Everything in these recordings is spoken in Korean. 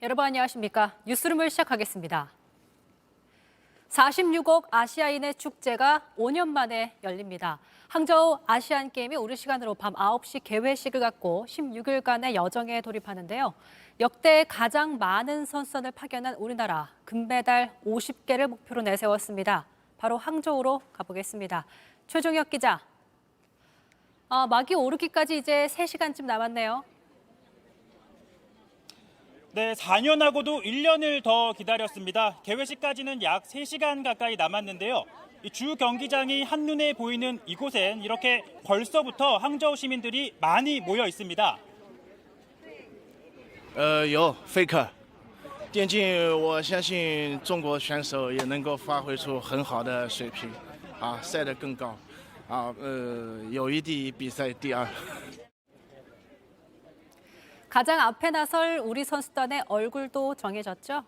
여러분 안녕하십니까? 뉴스룸을 시작하겠습니다. 46억 아시아인의 축제가 5년 만에 열립니다. 항저우 아시안게임이 우리 시간으로 밤 9시 개회식을 갖고 16일간의 여정에 돌입하는데요. 역대 가장 많은 선수단을 파견한 우리나라 금메달 50개를 목표로 내세웠습니다. 바로 항저우로 가보겠습니다. 최종혁 기자. 막이 오르기까지 이제 3시간쯤 남았네요. 네, 4년하고도 1년을 더 기다렸습니다. 개회식까지는 약 3시간 가까이 남았는데요. 주 경기장이 한눈에 보이는 이곳엔 이렇게 벌써부터 항저우 시민들이 많이 모여 있습니다. 有faker，电竞我相信中国选手也能够发挥出很好的水平，赛得更高，友谊第一，比赛第二。 가장 앞에 나설 우리 선수단의 얼굴도 정해졌죠?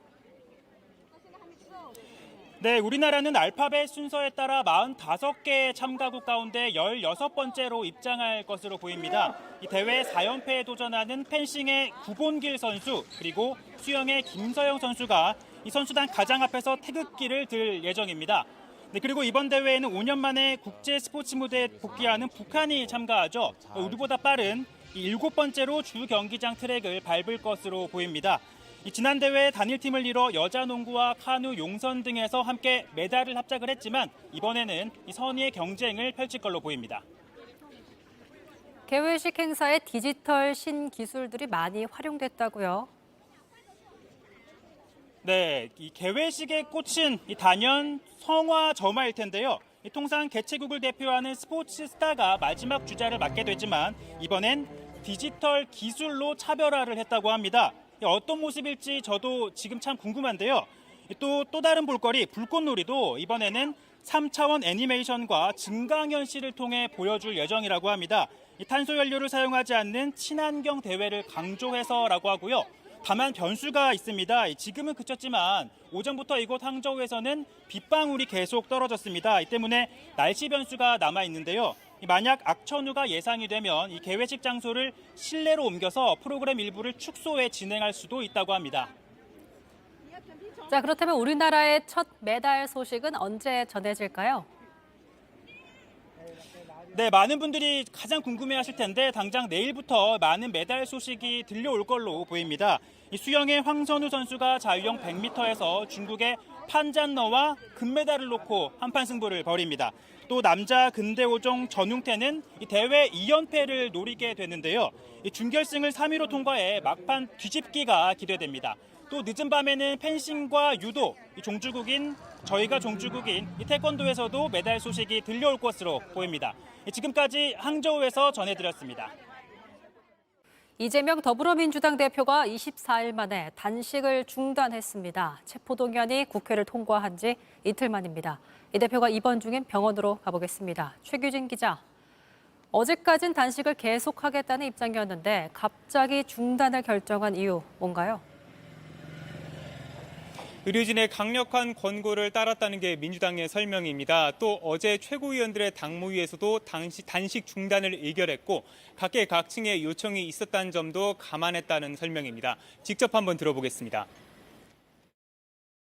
네, 우리나라는 알파벳 순서에 따라 45개 참가국 가운데 16번째로 입장할 것으로 보입니다. 이 대회 4연패에 도전하는 펜싱의 구본길 선수 그리고 수영의 김서영 선수가 이 선수단 가장 앞에서 태극기를 들 예정입니다. 네, 그리고 이번 대회에는 5년 만에 국제 스포츠 무대에 복귀하는 북한이 참가하죠. 우리보다 빠른 7번째로 주 경기장 트랙을 밟을 것으로 보입니다. 지난 대회 단일팀을 이뤄 여자 농구와 카누, 용선 등에서 함께 메달을 합작을 했지만 이번에는 선의의 경쟁을 펼칠 걸로 보입니다. 개회식 행사에 디지털 신기술들이 많이 활용됐다고요? 네, 이 개회식의 꽃은 단연 성화점화일 텐데요. 통상 개최국을 대표하는 스포츠 스타가 마지막 주자를 맡게 되지만 이번엔 디지털 기술로 차별화를 했다고 합니다. 어떤 모습일지 저도 지금 참 궁금한데요. 또 다른 볼거리 불꽃놀이도 이번에는 3차원 애니메이션과 증강현실을 통해 보여줄 예정이라고 합니다. 탄소 연료를 사용하지 않는 친환경 대회를 강조해서라고 하고요. 다만 변수가 있습니다. 지금은 그쳤지만 오전부터 이곳 항저우에서는 빗방울이 계속 떨어졌습니다. 이 때문에 날씨 변수가 남아 있는데요. 만약 악천후가 예상이 되면 이 개회식 장소를 실내로 옮겨서 프로그램 일부를 축소해 진행할 수도 있다고 합니다. 자, 그렇다면 우리나라의 첫 메달 소식은 언제 전해질까요? 네, 많은 분들이 가장 궁금해하실 텐데 당장 내일부터 많은 메달 소식이 들려올 걸로 보입니다. 이 수영의 황선우 선수가 자유형 100m에서 중국의 판잔너와 금메달을 놓고 한판 승부를 벌입니다. 또 남자 근대 5종 전웅태는 이 대회 2연패를 노리게 되는데요. 이 준결승을 3위로 통과해 막판 뒤집기가 기대됩니다. 또 늦은 밤에는 펜싱과 유도, 저희가 종주국인 이 태권도에서도 메달 소식이 들려올 것으로 보입니다. 지금까지 항저우에서 전해드렸습니다. 이재명 더불어민주당 대표가 24일 만에 단식을 중단했습니다. 체포동의안이 국회를 통과한 지 이틀 만입니다. 이 대표가 입원 중인 병원으로 가보겠습니다. 최규진 기자. 어제까진 단식을 계속하겠다는 입장이었는데 갑자기 중단을 결정한 이유 뭔가요? 의료진의 강력한 권고를 따랐다는 게 민주당의 설명입니다. 또 어제 최고위원들의 당무위에서도 단식 중단을 의결했고 각계각층의 요청이 있었다는 점도 감안했다는 설명입니다. 직접 한번 들어보겠습니다.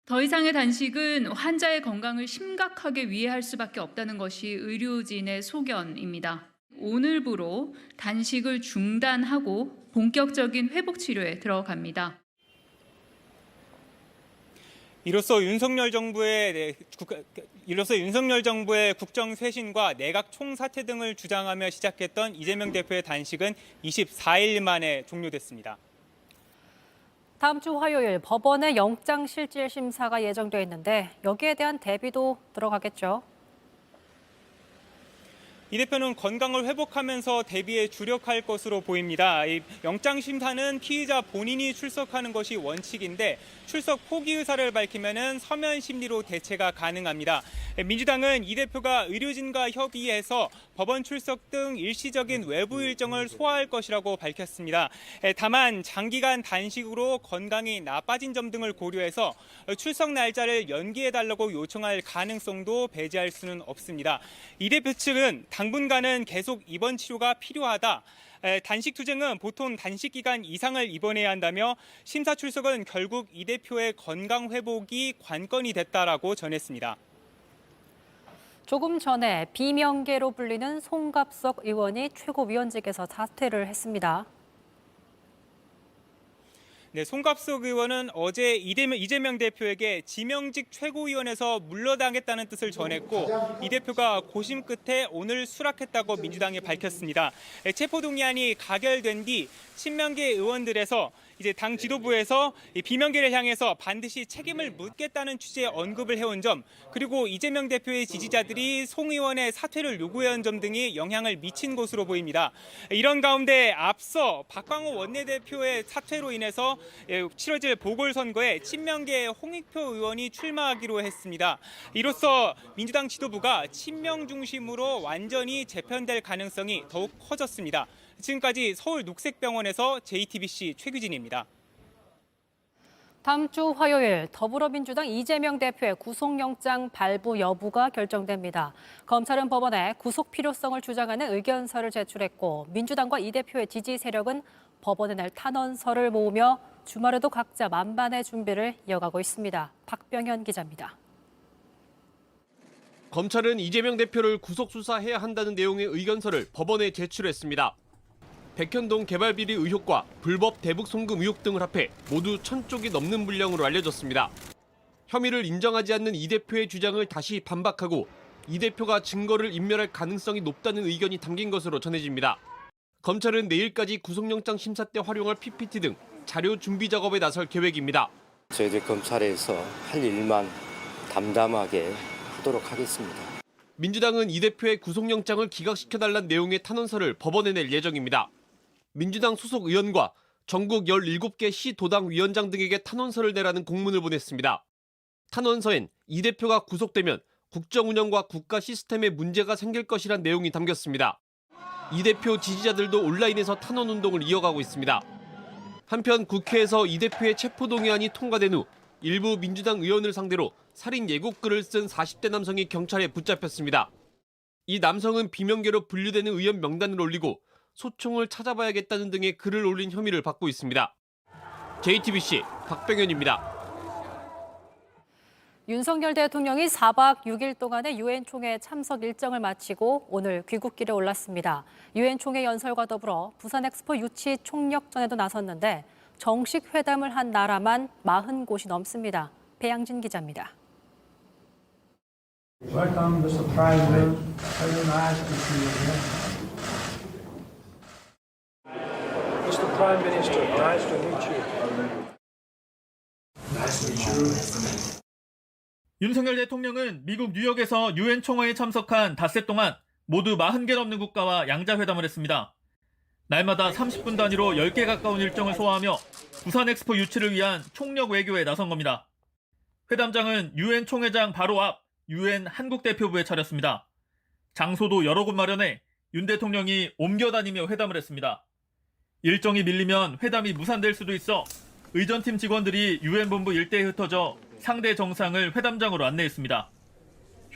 더 이상의 단식은 환자의 건강을 심각하게 위해할 수밖에 없다는 것이 의료진의 소견입니다. 오늘부로 단식을 중단하고 본격적인 회복 치료에 들어갑니다. 이로써 윤석열 정부의 국정 쇄신과 내각 총사퇴 등을 주장하며 시작했던 이재명 대표의 단식은 24일 만에 종료됐습니다. 다음 주 화요일 법원의 영장실질 심사가 예정돼 있는데 여기에 대한 대비도 들어가겠죠. 이 대표는 건강을 회복하면서 대비에 주력할 것으로 보입니다. 이 영장심사는 피의자 본인이 출석하는 것이 원칙인데 출석 포기 의사를 밝히면 서면 심리로 대체가 가능합니다. 민주당은 이 대표가 의료진과 협의해서 법원 출석 등 일시적인 외부 일정을 소화할 것이라고 밝혔습니다. 다만 장기간 단식으로 건강이 나빠진 점 등을 고려해서 출석 날짜를 연기해달라고 요청할 가능성도 배제할 수는 없습니다. 이 대표 측은 당분간은 계속 입원 치료가 필요하다. 단식 투쟁은 보통 단식 기간 이상을 입원해야 한다며 심사 출석은 결국 이 대표의 건강 회복이 관건이 됐다라고 전했습니다. 조금 전에 비명계로 불리는 송갑석 의원이 최고위원직에서 사퇴를 했습니다. 네, 송갑석 의원은 어제 이재명 대표에게 지명직 최고위원에서 물러나겠다는 뜻을 전했고 이 대표가 고심 끝에 오늘 수락했다고 민주당에 밝혔습니다. 체포동의안이 가결된 뒤 친명계 의원들에서 이제 당 지도부에서 비명계를 향해서 반드시 책임을 묻겠다는 취지의 언급을 해온 점, 그리고 이재명 대표의 지지자들이 송 의원의 사퇴를 요구해온 점 등이 영향을 미친 것으로 보입니다. 이런 가운데 앞서 박광호 원내대표의 사퇴로 인해서 치러질 보궐선거에 친명계의 홍익표 의원이 출마하기로 했습니다. 이로써 민주당 지도부가 친명 중심으로 완전히 재편될 가능성이 더욱 커졌습니다. 지금까지 서울녹색병원에서 JTBC 최규진입니다. 다음 주 화요일 더불어민주당 이재명 대표의 구속영장 발부 여부가 결정됩니다. 검찰은 법원에 구속 필요성을 주장하는 의견서를 제출했고 민주당과 이 대표의 지지 세력은 법원에 낼 탄원서를 모으며 주말에도 각자 만반의 준비를 이어가고 있습니다. 박병현 기자입니다. 검찰은 이재명 대표를 구속 수사해야 한다는 내용의 의견서를 법원에 제출했습니다. 백현동 개발비리 의혹과 불법 대북 송금 의혹 등을 합해 모두 1000쪽이 넘는 분량으로 알려졌습니다. 혐의를 인정하지 않는 이 대표의 주장을 다시 반박하고 이 대표가 증거를 인멸할 가능성이 높다는 의견이 담긴 것으로 전해집니다. 검찰은 내일까지 구속영장 심사 때 활용할 PPT 등 자료 준비 작업에 나설 계획입니다. 저희들 검찰에서 할 일만 담담하게 하도록 하겠습니다. 민주당은 이 대표의 구속영장을 기각시켜달라는 내용의 탄원서를 법원에 낼 예정입니다. 민주당 소속 의원과 전국 17개 시 도당 위원장 등에게 탄원서를 내라는 공문을 보냈습니다. 탄원서엔 이 대표가 구속되면 국정 운영과 국가 시스템에 문제가 생길 것이란 내용이 담겼습니다. 이 대표 지지자들도 온라인에서 탄원 운동을 이어가고 있습니다. 한편 국회에서 이 대표의 체포동의안이 통과된 후 일부 민주당 의원을 상대로 살인 예고글을 쓴 40대 남성이 경찰에 붙잡혔습니다. 이 남성은 비명계로 분류되는 의원 명단을 올리고 소총을 찾아봐야겠다는 등의 글을 올린 혐의를 받고 있습니다. JTBC 박병현입니다. 윤석열 대통령이 4박 6일 동안의 유엔 총회 참석 일정을 마치고 오늘 귀국길에 올랐습니다. 유엔 총회 연설과 더불어 부산 엑스포 유치 총력전에도 나섰는데 정식 회담을 한 나라만 40곳이 넘습니다. 배양진 기자입니다. Welcome, Mr. President. Very nice to see you here. Mr. Prime Minister, nice to meet you. Nice to meet you. 윤석열 대통령은 미국 뉴욕에서 유엔 총회에 참석한 닷새 동안 모두 40개 넘는 국가와 양자회담을 했습니다. 날마다 30분 단위로 10개 가까운 일정을 소화하며 부산 엑스포 유치를 위한 총력 외교에 나선 겁니다. 회담장은 유엔 총회장 바로 앞 유엔 한국 대표부에 차렸습니다. 장소도 여러 곳 마련해 윤 대통령이 옮겨 다니며 회담을 했습니다. 일정이 밀리면 회담이 무산될 수도 있어 의전팀 직원들이 유엔 본부 일대에 흩어져 상대 정상을 회담장으로 안내했습니다.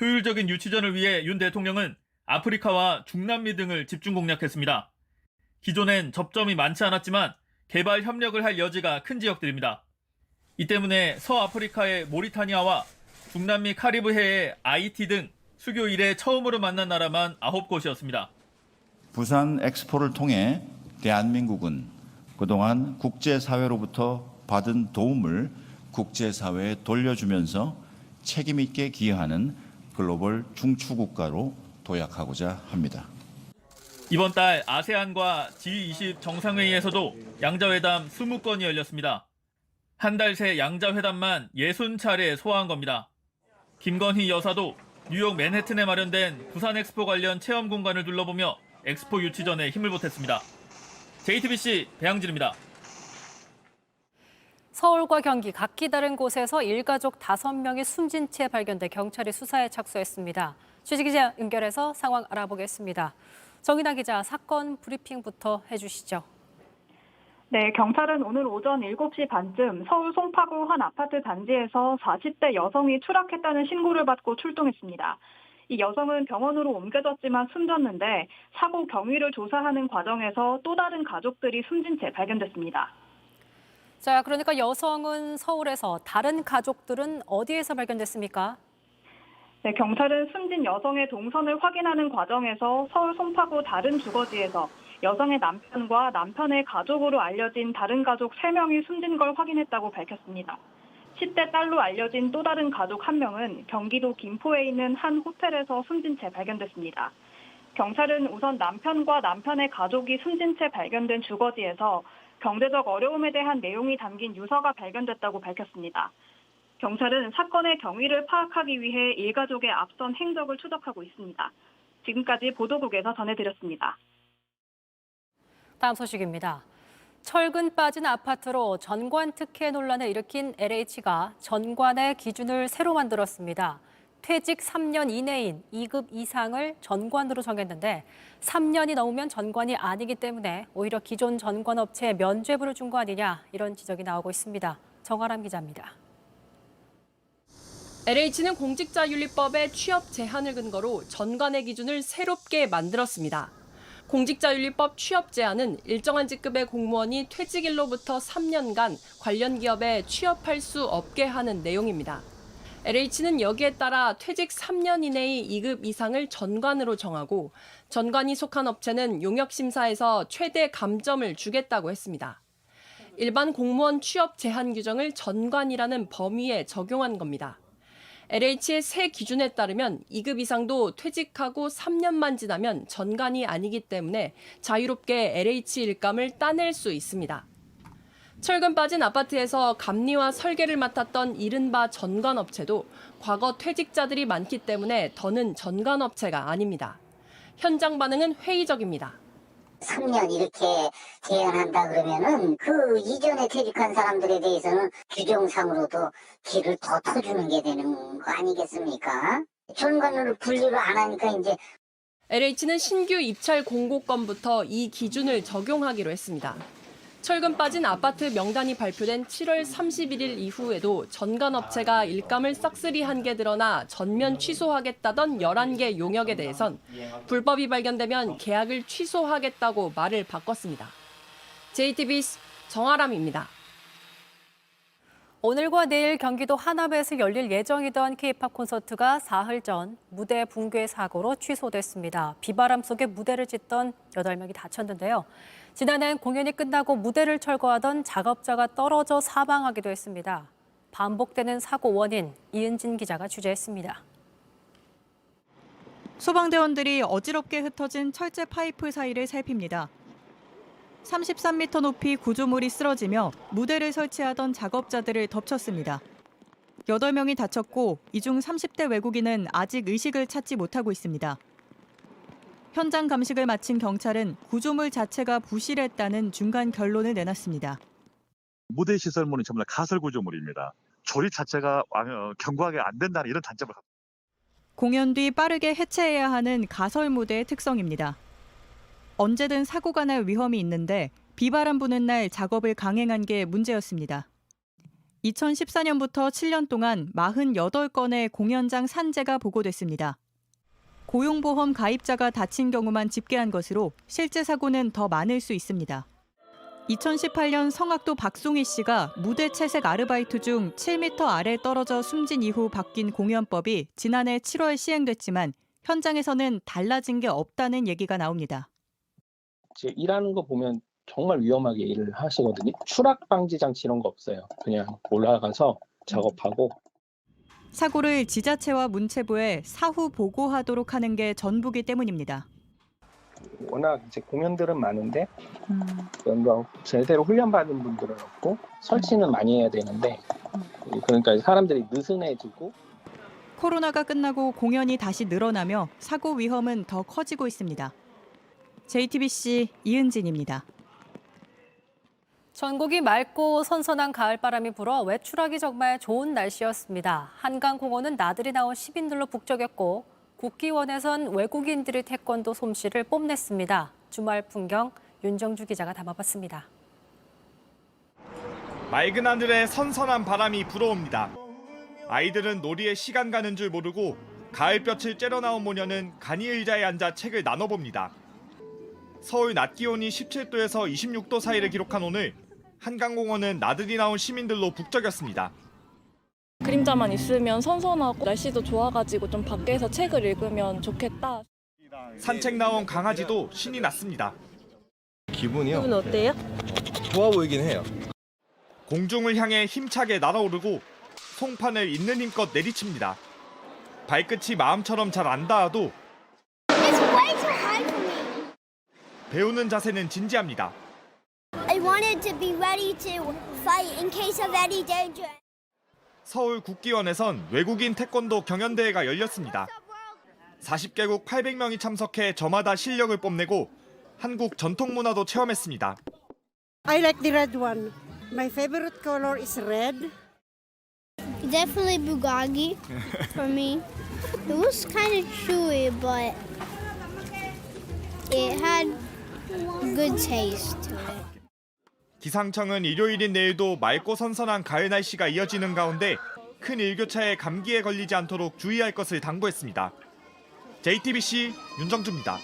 효율적인 유치전을 위해 윤 대통령은 아프리카와 중남미 등을 집중 공략했습니다. 기존엔 접점이 많지 않았지만 개발 협력을 할 여지가 큰 지역들입니다. 이 때문에 서아프리카의 모리타니아와 중남미 카리브해의 아이티 등 수교 이래 처음으로 만난 나라만 9곳이었습니다. 부산 엑스포를 통해 대한민국은 그동안 국제사회로부터 받은 도움을 국제사회에 돌려주면서 책임있게 기여하는 글로벌 중추국가로 도약하고자 합니다. 이번 달 아세안과 G20 정상회의에서도 양자회담 20건이 열렸습니다. 한 달 새 양자회담만 60차례 소화한 겁니다. 김건희 여사도 뉴욕 맨해튼에 마련된 부산 엑스포 관련 체험 공간을 둘러보며 엑스포 유치 전에 힘을 보탰습니다. JTBC 배양진입니다. 서울과 경기 각기 다른 곳에서 일가족 5명이 숨진 채 발견돼 경찰이 수사에 착수했습니다. 취재기자 연결해서 상황 알아보겠습니다. 정인아 기자, 사건 브리핑부터 해주시죠. 네, 경찰은 오늘 오전 7시 반쯤 서울 송파구 한 아파트 단지에서 40대 여성이 추락했다는 신고를 받고 출동했습니다. 이 여성은 병원으로 옮겨졌지만 숨졌는데 사고 경위를 조사하는 과정에서 또 다른 가족들이 숨진 채 발견됐습니다. 자, 그러니까 여성은 서울에서, 다른 가족들은 어디에서 발견됐습니까? 네, 경찰은 숨진 여성의 동선을 확인하는 과정에서 서울 송파구 다른 주거지에서 여성의 남편과 남편의 가족으로 알려진 다른 가족 3명이 숨진 걸 확인했다고 밝혔습니다. 10대 딸로 알려진 또 다른 가족 1명은 경기도 김포에 있는 한 호텔에서 숨진 채 발견됐습니다. 경찰은 우선 남편과 남편의 가족이 숨진 채 발견된 주거지에서 경제적 어려움에 대한 내용이 담긴 유서가 발견됐다고 밝혔습니다. 경찰은 사건의 경위를 파악하기 위해 일가족의 앞선 행적을 추적하고 있습니다. 지금까지 보도국에서 전해드렸습니다. 다음 소식입니다. 철근 빠진 아파트로 전관 특혜 논란을 일으킨 LH가 전관의 기준을 새로 만들었습니다. 퇴직 3년 이내인 2급 이상을 전관으로 정했는데 3년이 넘으면 전관이 아니기 때문에 오히려 기존 전관업체에 면죄부를 준 거 아니냐, 이런 지적이 나오고 있습니다. 정아람 기자입니다. LH는 공직자윤리법의 취업 제한을 근거로 전관의 기준을 새롭게 만들었습니다. 공직자윤리법 취업 제한은 일정한 직급의 공무원이 퇴직일로부터 3년간 관련 기업에 취업할 수 없게 하는 내용입니다. LH는 여기에 따라 퇴직 3년 이내의 2급 이상을 전관으로 정하고 전관이 속한 업체는 용역심사에서 최대 감점을 주겠다고 했습니다. 일반 공무원 취업 제한 규정을 전관이라는 범위에 적용한 겁니다. LH의 새 기준에 따르면 2급 이상도 퇴직하고 3년만 지나면 전관이 아니기 때문에 자유롭게 LH 일감을 따낼 수 있습니다. 철근 빠진 아파트에서 감리와 설계를 맡았던 이른바 전관업체도 과거 퇴직자들이 많기 때문에 더는 전관업체가 아닙니다. 현장 반응은 회의적입니다. 3년 이렇게 제한한다 그러면은 그 이전에 퇴직한 사람들에 대해서는 규정상으로도 길을 더 터주는 게 되는 거 아니겠습니까? 전관으로 분리를 안 하니까 이제 LH는 신규 입찰 공고건부터 이 기준을 적용하기로 했습니다. 철근 빠진 아파트 명단이 발표된 7월 31일 이후에도 전관업체가 일감을 싹쓸이한 게 드러나 전면 취소하겠다던 11개 용역에 대해선 불법이 발견되면 계약을 취소하겠다고 말을 바꿨습니다. JTBC 정아람입니다. 오늘과 내일 경기도 하남에서 열릴 예정이던 K-팝 콘서트가 사흘 전 무대 붕괴 사고로 취소됐습니다. 비바람 속에 무대를 짓던 8명이 다쳤는데요. 지난해엔 공연이 끝나고 무대를 철거하던 작업자가 떨어져 사망하기도 했습니다. 반복되는 사고 원인, 이은진 기자가 취재했습니다. 소방대원들이 어지럽게 흩어진 철제 파이프 사이를 살핍니다. 33m 높이 구조물이 쓰러지며 무대를 설치하던 작업자들을 덮쳤습니다. 8명이 다쳤고 이 중 30대 외국인은 아직 의식을 찾지 못하고 있습니다. 현장 감식을 마친 경찰은 구조물 자체가 부실했다는 중간 결론을 내놨습니다. 무대 시설물은 정말 가설 구조물입니다. 조립 자체가 견고하게 안 된다는 이런 단점을 갖고 있습니다. 공연 뒤 빠르게 해체해야 하는 가설 무대의 특성입니다. 언제든 사고가 날 위험이 있는데 비바람 부는 날 작업을 강행한 게 문제였습니다. 2014년부터 7년 동안 48건의 공연장 산재가 보고됐습니다. 고용보험 가입자가 다친 경우만 집계한 것으로 실제 사고는 더 많을 수 있습니다. 2018년 성악도 박송희 씨가 무대 채색 아르바이트 중 7m 아래 떨어져 숨진 이후 바뀐 공연법이 지난해 7월 시행됐지만 현장에서는 달라진 게 없다는 얘기가 나옵니다. 일하는 거 보면 정말 위험하게 일을 하시거든요. 추락 방지 장치 이런 거 없어요. 그냥 올라가서 작업하고. 사고를 지자체와 문체부에 사후 보고하도록 하는 게 전부기 때문입니다. 워낙 이제 공연들은 많은데 제대로 훈련받은 분들은 없고 설치는 많이 해야 되는데 그러니까 사람들이 느슨해지고. 코로나가 끝나고 공연이 다시 늘어나며 사고 위험은 더 커지고 있습니다. JTBC 이은진입니다. 전국이 맑고 선선한 가을바람이 불어 외출하기 정말 좋은 날씨였습니다. 한강공원은 나들이 나온 시민들로 북적였고 국기원에선 외국인들의 태권도 솜씨를 뽐냈습니다. 주말 풍경 윤정주 기자가 담아봤습니다. 맑은 하늘에 선선한 바람이 불어옵니다. 아이들은 놀이에 시간 가는 줄 모르고 가을볕을 쬐러 나온 모녀는 간이 의자에 앉아 책을 나눠봅니다. 서울 낮 기온이 17도에서 26도 사이를 기록한 오늘 한강공원은 나들이 나온 시민들로 북적였습니다. 그림자만 있으면 선선하고 날씨도 좋아가지고 좀 밖에서 책을 읽으면 좋겠다. 산책 나온 강아지도 신이 났습니다. 기분이요? 기분 어때요? 좋아 보이긴 해요. 공중을 향해 힘차게 날아오르고 송판을 있는 힘껏 내리칩니다. 발끝이 마음처럼 잘 안 닿아도 배우는 자세는 진지합니다. I wanted to be ready to fight in case of any danger. 서울 국기원에선 외국인 태권도 경연대회가 열렸습니다. 40개국 800명이 참석해 저마다 실력을 뽐내고 한국 전통 문화도 체험했습니다. I like the red one. My favorite color is red. Definitely bulgogi for me. It was kind of chewy, but it had good taste to it. 기상청은 일요일인 내일도 맑고 선선한 가을 날씨가 이어지는 가운데 큰 일교차에 감기에 걸리지 않도록 주의할 것을 당부했습니다. JTBC 윤정주입니다.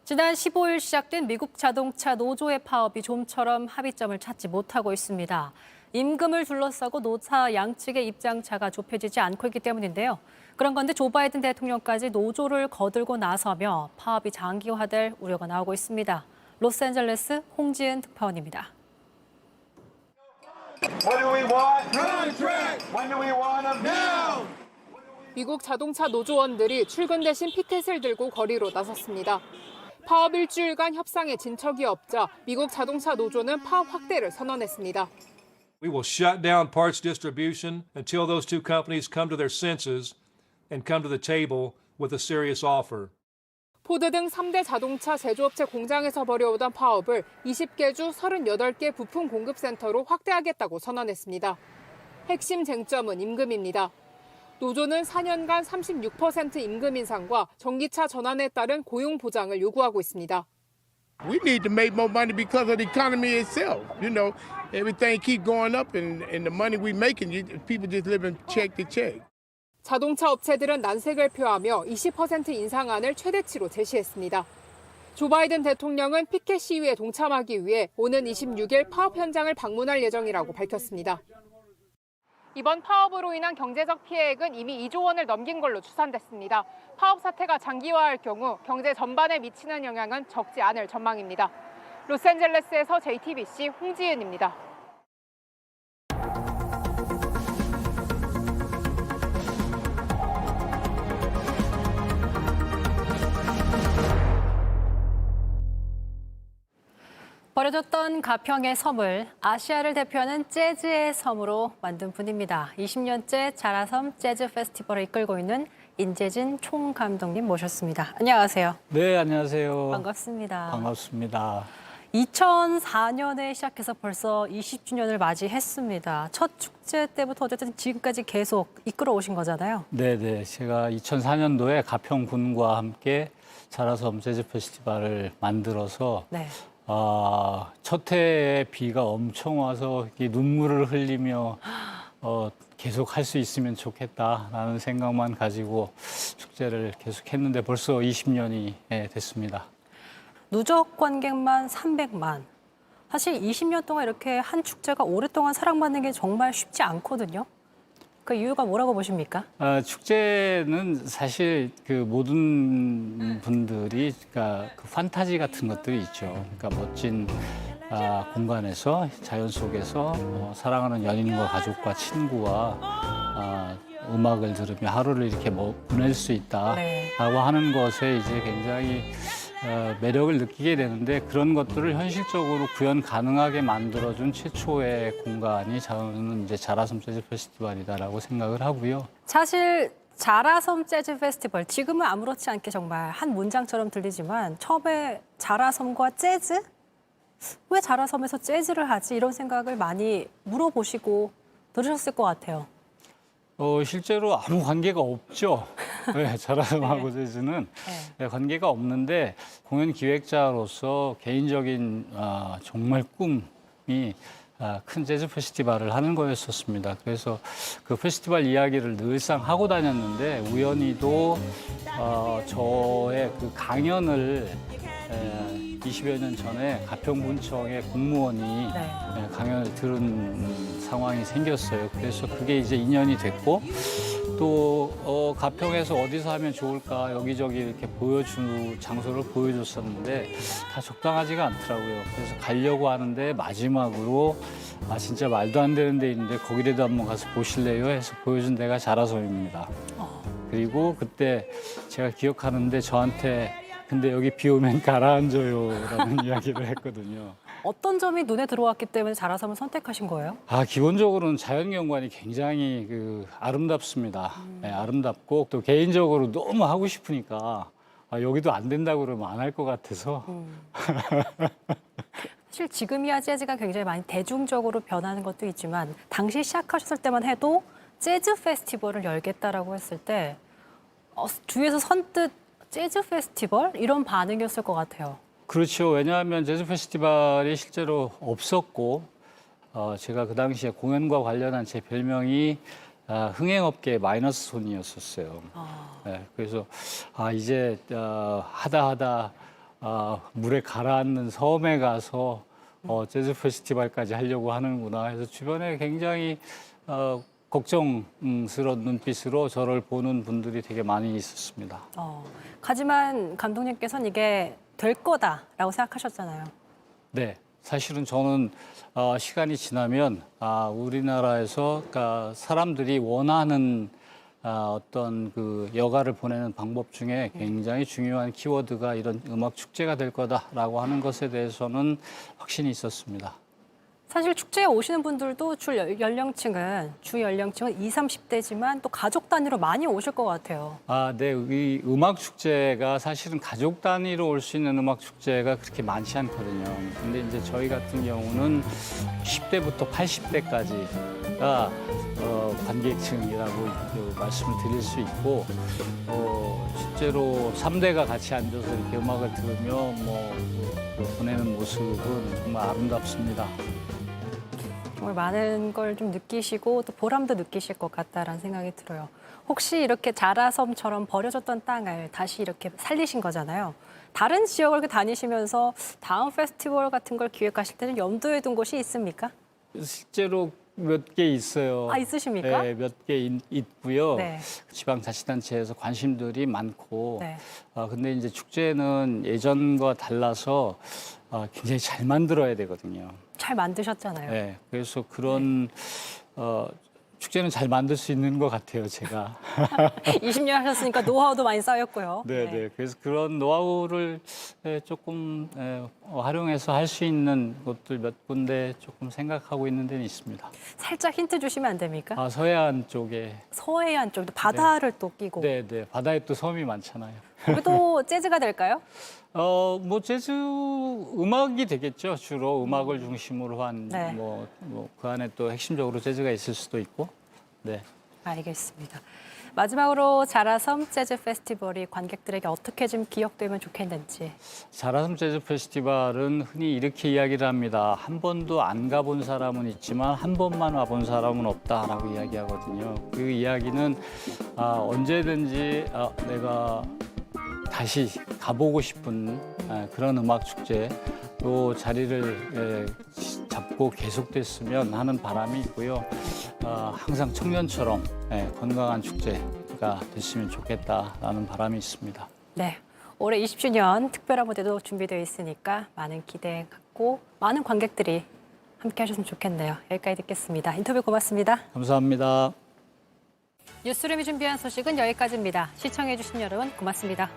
지난 15일 시작된 미국 자동차 노조의 파업이 좀처럼 합의점을 찾지 못하고 있습니다. 임금을 둘러싸고 노사 양측의 입장차가 좁혀지지 않고 있기 때문인데요. 그런 건데 조 바이든 대통령까지 노조를 거들고 나서며 파업이 장기화될 우려가 나오고 있습니다. 로스앤젤레스 홍지은 특파원입니다. 미국 자동차 노조원들이 출근 대신 피켓을 들고 거리로 나섰습니다. 파업 일주일간 협상에 진척이 없자 미국 자동차 노조는 파업 확대를 선언했습니다. We will shut down parts distribution until those two companies come to their senses and come to the table with a serious offer. 포드 등 3대 자동차 제조업체 공장에서 벌여오던 파업을 20개 주 38개 부품 공급센터로 확대하겠다고 선언했습니다. 핵심 쟁점은 임금입니다. 노조는 4년간 36% 임금 인상과 전기차 전환에 따른 고용 보장을 요구하고 있습니다. We need to make more money because of the economy itself. You know, everything keep going up and the money we making, people just living check to check. 자동차 업체들은 난색을 표하며 20% 인상안을 최대치로 제시했습니다. 조 바이든 대통령은 피켓 시위에 동참하기 위해 오는 26일 파업 현장을 방문할 예정이라고 밝혔습니다. 이번 파업으로 인한 경제적 피해액은 이미 2조 원을 넘긴 걸로 추산됐습니다. 파업 사태가 장기화할 경우 경제 전반에 미치는 영향은 적지 않을 전망입니다. 로스앤젤레스에서 JTBC 홍지은입니다. 버려졌던 가평의 섬을 아시아를 대표하는 재즈의 섬으로 만든 분입니다. 20년째 자라섬 재즈 페스티벌을 이끌고 있는 인재진 총감독님 모셨습니다. 안녕하세요. 네, 안녕하세요. 반갑습니다. 반갑습니다. 2004년에 시작해서 벌써 20주년을 맞이했습니다. 첫 축제 때부터 어쨌든 지금까지 계속 이끌어 오신 거잖아요. 네, 제가 2004년도에 가평군과 함께 자라섬 재즈 페스티벌을 만들어서 네. 첫 해에 비가 엄청 와서 눈물을 흘리며 계속 할 수 있으면 좋겠다라는 생각만 가지고 축제를 계속했는데 벌써 20년이 됐습니다. 누적 관객만 300만. 사실 20년 동안 이렇게 한 축제가 오랫동안 사랑받는 게 정말 쉽지 않거든요. 그 이유가 뭐라고 보십니까? 축제는 사실 그 모든 분들이 그러니까 그 판타지 같은 것들이 있죠. 그러니까 멋진 공간에서 자연 속에서 사랑하는 연인과 가족과 친구와 음악을 들으며 하루를 이렇게 보낼 수 있다라고 하는 것에 이제 굉장히 매력을 느끼게 되는데 그런 것들을 현실적으로 구현 가능하게 만들어준 최초의 공간이 저는 이제 자라섬 재즈 페스티벌이다라고 생각을 하고요. 사실 자라섬 재즈 페스티벌 지금은 아무렇지 않게 정말 한 문장처럼 들리지만 처음에 자라섬과 재즈? 왜 자라섬에서 재즈를 하지? 이런 생각을 많이 물어보시고 들으셨을 것 같아요. 실제로 아무 관계가 없죠. 네, 자라섬하고 재즈는 관계가 없는데 공연 기획자로서 개인적인 정말 꿈이 큰 재즈 페스티벌을 하는 거였었습니다. 그래서 그 페스티벌 이야기를 늘상 하고 다녔는데 우연히도 저의 그 강연을 20여 년 전에 가평군청의 공무원이 강연을 들은 상황이 생겼어요. 그래서 그게 이제 인연이 됐고 또 가평에서 어디서 하면 좋을까 여기저기 이렇게 장소를 보여줬었는데 다 적당하지가 않더라고요. 그래서 가려고 하는데 마지막으로 진짜 말도 안 되는 데 있는데 거기라도 한번 가서 보실래요? 해서 보여준 데가 자라섬입니다. 그리고 그때 제가 기억하는데 저한테 근데 여기 비 오면 가라앉아요라는 이야기를 했거든요. 어떤 점이 눈에 들어왔기 때문에 자라섬을 선택하신 거예요? 기본적으로는 자연경관이 굉장히 아름답습니다. 네, 아름답고 또 개인적으로 너무 하고 싶으니까 여기도 안 된다고 그러면 안 할 것 같아서. 사실 지금이야 재즈가 굉장히 많이 대중적으로 변하는 것도 있지만 당시 시작하셨을 때만 해도 재즈 페스티벌을 열겠다라고 했을 때 주위에서 선뜻 재즈 페스티벌? 이런 반응이었을 것 같아요. 그렇죠. 왜냐하면 재즈 페스티벌이 실제로 없었고 제가 그 당시에 공연과 관련한 제 별명이 흥행업계 마이너스 손이었었어요. 네, 그래서 이제 하다 물에 가라앉는 섬에 가서 재즈 페스티벌까지 하려고 하는구나 해서 주변에 굉장히 걱정스러운 눈빛으로 저를 보는 분들이 되게 많이 있었습니다. 하지만 감독님께서는 이게 될 거다라고 생각하셨잖아요. 네, 사실은 저는 시간이 지나면 우리나라에서 사람들이 원하는 어떤 그 여가를 보내는 방법 중에 굉장히 중요한 키워드가 이런 음악 축제가 될 거다라고 하는 것에 대해서는 확신이 있었습니다. 사실 축제에 오시는 분들도 주 연령층은 20, 30대지만 또 가족 단위로 많이 오실 것 같아요. 네, 이 음악 축제가 사실은 가족 단위로 올 수 있는 음악 축제가 그렇게 많지 않거든요. 근데 이제 저희 같은 경우는 10대부터 80대까지가 관객층이라고 말씀을 드릴 수 있고 실제로 3대가 같이 앉아서 이렇게 음악을 들으며 보내는 모습은 정말 아름답습니다. 정말 많은 걸 좀 느끼시고 또 보람도 느끼실 것 같다라는 생각이 들어요. 혹시 이렇게 자라섬처럼 버려졌던 땅을 다시 이렇게 살리신 거잖아요. 다른 지역을 이렇게 다니시면서 다음 페스티벌 같은 걸 기획하실 때는 염두에 둔 곳이 있습니까? 실제로 몇 개 있어요. 있으십니까? 네, 몇 개 있고요. 네. 지방자치단체에서 관심들이 많고. 네. 근데 이제 축제는 예전과 달라서 굉장히 잘 만들어야 되거든요. 잘 만드셨잖아요. 네, 그래서 그런 축제는 잘 만들 수 있는 것 같아요, 제가. 20년 하셨으니까 노하우도 많이 쌓였고요. 네. 그래서 그런 노하우를 조금 활용해서 할 수 있는 곳들 몇 군데 조금 생각하고 있는 데는 있습니다. 살짝 힌트 주시면 안 됩니까? 서해안 쪽에. 서해안 쪽도 바다를 또 끼고. 네. 바다에 또 섬이 많잖아요. 거기도 재즈가 될까요? 재즈 음악이 되겠죠. 주로 음악을 중심으로 한 그 안에 또 핵심적으로 재즈가 있을 수도 있고. 네. 알겠습니다. 마지막으로 자라섬 재즈 페스티벌이 관객들에게 어떻게 좀 기억되면 좋겠는지. 자라섬 재즈 페스티벌은 흔히 이렇게 이야기를 합니다. 한 번도 안 가본 사람은 있지만 한 번만 와본 사람은 없다라고 이야기하거든요. 그 이야기는 언제든지 내가 다시 가보고 싶은 그런 음악 축제 또 자리를 잡고 계속됐으면 하는 바람이 있고요. 항상 청년처럼 건강한 축제가 됐으면 좋겠다라는 바람이 있습니다. 네, 올해 20주년 특별한 무대도 준비되어 있으니까 많은 기대 갖고 많은 관객들이 함께 하셨으면 좋겠네요. 여기까지 듣겠습니다. 인터뷰 고맙습니다. 감사합니다. 뉴스룸이 준비한 소식은 여기까지입니다. 시청해주신 여러분 고맙습니다.